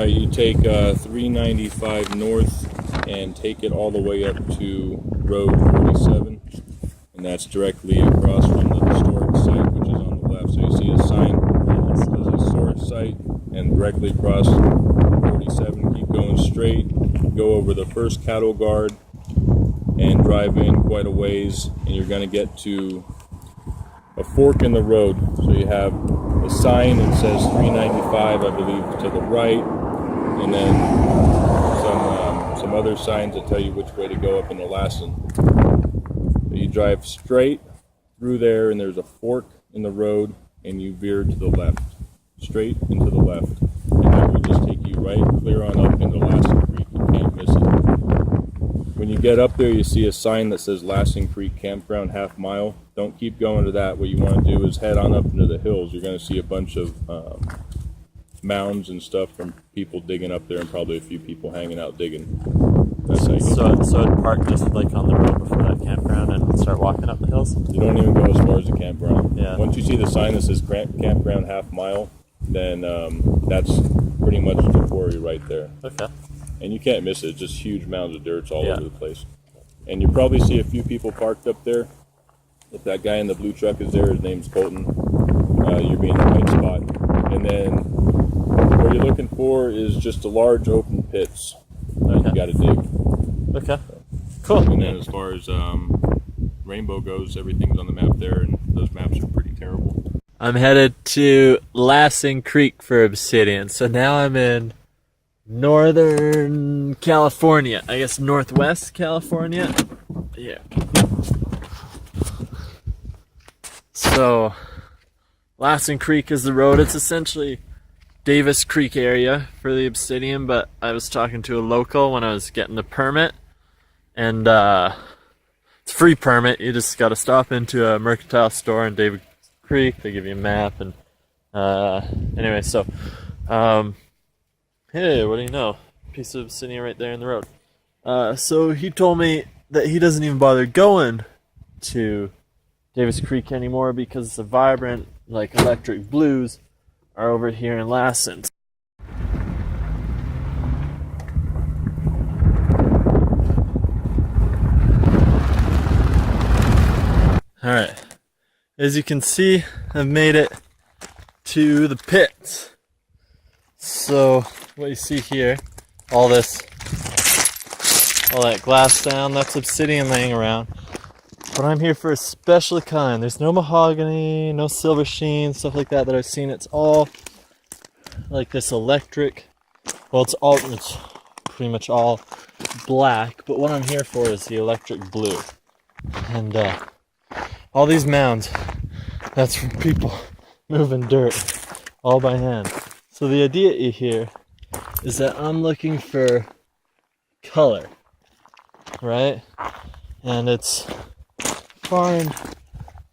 Alright, you take 395 north and take it all the way up to Road 47, and that's directly across from the historic site, which is on the left. So you see a sign that says historic site, and directly across 47, keep going straight, go over the first cattle guard, and drive in quite a ways, and you're going to get to a fork in the road. So you have a sign that says 395, I believe, to the right, and then some other signs that tell you which way to go up into Lassen. So you drive straight through there, and there's a fork in the road, and you veer to the left, straight into the left, and that will just take you right clear on up into Lassen Creek. You can't miss it. When you get up there, you see a sign that says Lassen Creek Campground half mile. Don't keep going to that. What you want to do is head on up into the hills. You're going to see a bunch of mounds and stuff from people digging up there, and probably a few people hanging out digging. That's how you get So I'd park just like on the road before that campground and start walking up the hills? You don't even go as far as the campground. Yeah. Once you see the sign that says Campground half mile, then that's pretty much the quarry right there. Okay. And you can't miss it. It's just huge mounds of dirt all over the place. And you probably see a few people parked up there. If that guy in the blue truck is there, his name's Colton. You're being in the right spot. And then what you're looking for is just a large open pits that you got to dig. Okay. Cool. And then as far as Rainbow goes, everything's on the map there, and those maps are pretty terrible. I'm headed to Lassen Creek for Obsidian. So now I'm in Northern California. I guess Northwest California. Yeah. So Lassen Creek is the road. It's essentially Davis Creek area for the Obsidian, but I was talking to a local when I was getting the permit, and it's a free permit. You just got to stop into a mercantile store in Davis Creek. They give you a map, and anyway, so hey, what do you know? Piece of Obsidian right there in the road. So he told me that he doesn't even bother going to Davis Creek anymore because the vibrant, like, electric blues are over here in Lassen. Alright, as you can see, I've made it to the pits. So what you see here, all that glass down, that's obsidian laying around. But I'm here for a special kind. There's no mahogany, no silver sheen, stuff like that I've seen. It's all like this electric. Well, it's pretty much all black, but what I'm here for is the electric blue. And all these mounds, that's from people moving dirt all by hand. So the idea here is that I'm looking for color, right? And it's far and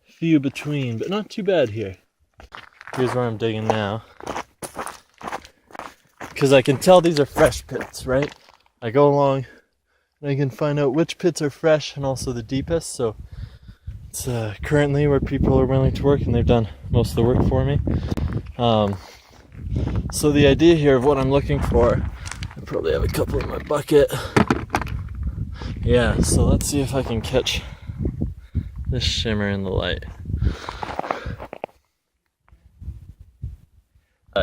few between, but not too bad here. Here's where I'm digging now, because I can tell these are fresh pits, right? I go along and I can find out which pits are fresh and also the deepest. So it's currently where people are willing to work, and they've done most of the work for me. So the idea here of what I'm looking for, I probably have a couple in my bucket. Yeah, so let's see if I can catch this shimmer in the light.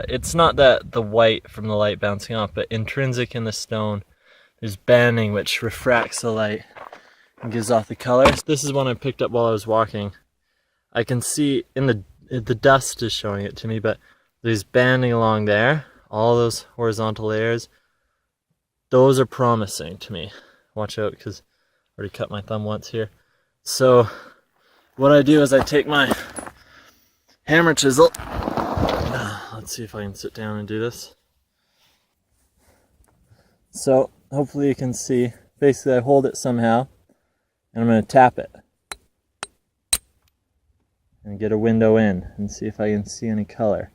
It's not that the white from the light bouncing off, but intrinsic in the stone, there's banding which refracts the light and gives off the color. This is one I picked up while I was walking. I can see in the dust is showing it to me, but there's banding along there, all those horizontal layers. Those are promising to me. Watch out, because I already cut my thumb once here. So what I do is I take my hammer chisel. Let's see if I can sit down and do this. So hopefully you can see, basically I hold it somehow, and I'm going to tap it and get a window in and see if I can see any color.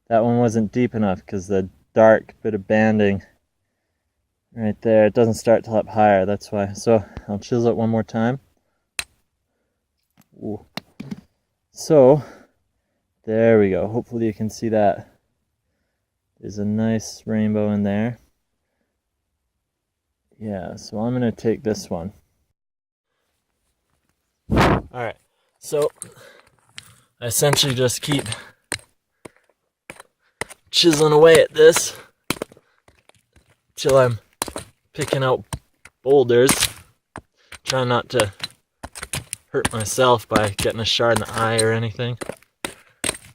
That one wasn't deep enough because the dark bit of banding right there, it doesn't start till up higher, that's why. So I'll chisel it one more time. Ooh. So there we go. Hopefully you can see that. There's a nice rainbow in there. Yeah, so I'm gonna take this one. Alright, so I essentially just keep chiseling away at this till I'm picking out boulders. Trying not to hurt myself by getting a shard in the eye or anything.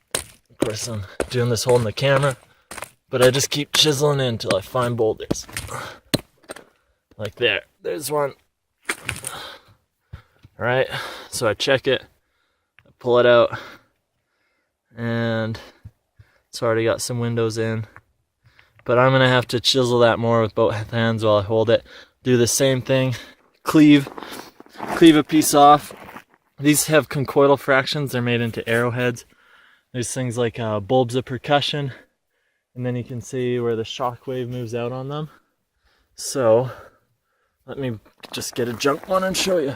Of course, I'm doing this holding the camera, but I just keep chiseling in until I find boulders. Like there. There's one. Alright, so I check it, I pull it out, and it's already got some windows in. But I'm going to have to chisel that more with both hands while I hold it. Do the same thing, cleave a piece off. These have conchoidal fractions, they're made into arrowheads. There's things like bulbs of percussion, and then you can see where the shock wave moves out on them. So, let me just get a junk one and show you.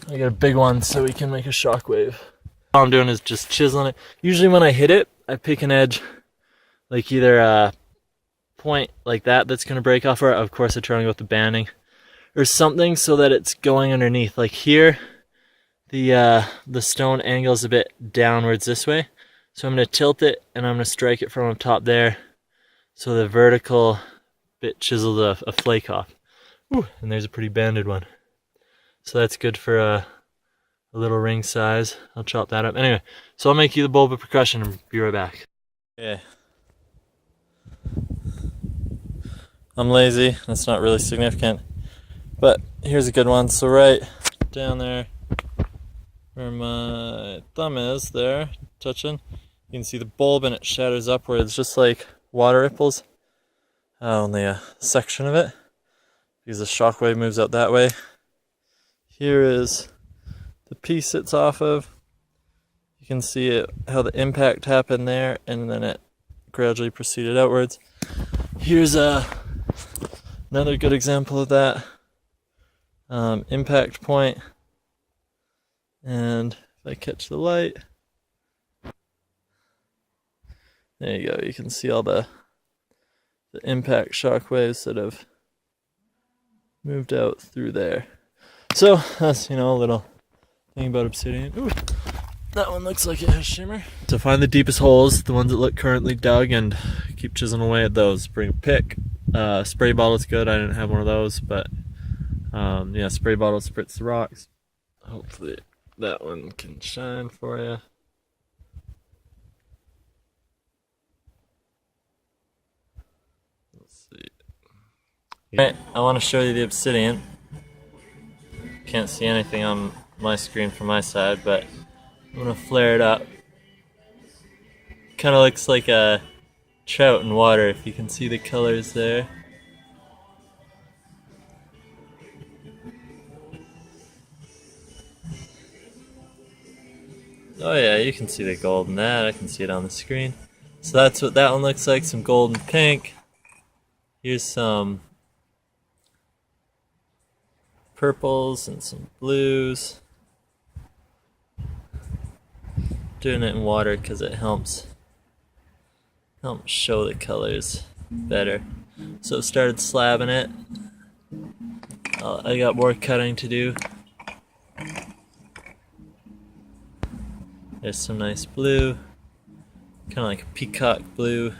I got a big one so we can make a shock wave. All I'm doing is just chiseling it. Usually when I hit it, I pick an edge, like either a point like that that's going to break off, or of course I try to go with the banding, or something so that it's going underneath. Like here, the stone angles a bit downwards this way, so I'm going to tilt it and I'm going to strike it from up top there, so the vertical bit chisels a flake off. Ooh, and there's a pretty banded one. So that's good for a little ring size. I'll chop that up. Anyway, so I'll make you the bulb of percussion and be right back. Okay. I'm lazy, that's not really significant, but here's a good one. So right down there where my thumb is there, touching, you can see the bulb and it shatters upwards just like water ripples. Only a section of it, because the shockwave moves out that way. Here is the piece it's off of. You can see it, how the impact happened there, and then it gradually proceeded outwards. Here's another good example of that. Impact point. And if I catch the light, there you go. You can see all the impact shock waves that have moved out through there. So that's, a little thing about Obsidian. Ooh, that one looks like it has shimmer. To find the deepest holes, the ones that look currently dug, and keep chiseling away at those. Bring a pick. Spray bottle's good. I didn't have one of those, but yeah, spray bottle spritz the rocks. Hopefully that one can shine for you. Let's see. Alright, I want to show you the Obsidian. Can't see anything on my screen from my side, but I'm gonna flare it up. Kind of looks like a trout in water, if you can see the colors there. Oh yeah, you can see the gold in that. I can see it on the screen. So that's what that one looks like, some gold and pink. Here's some purples and some blues. Doing it in water because it helps show the colors better. So started slabbing it. I got more cutting to do. There's some nice blue, kind of like a peacock blue.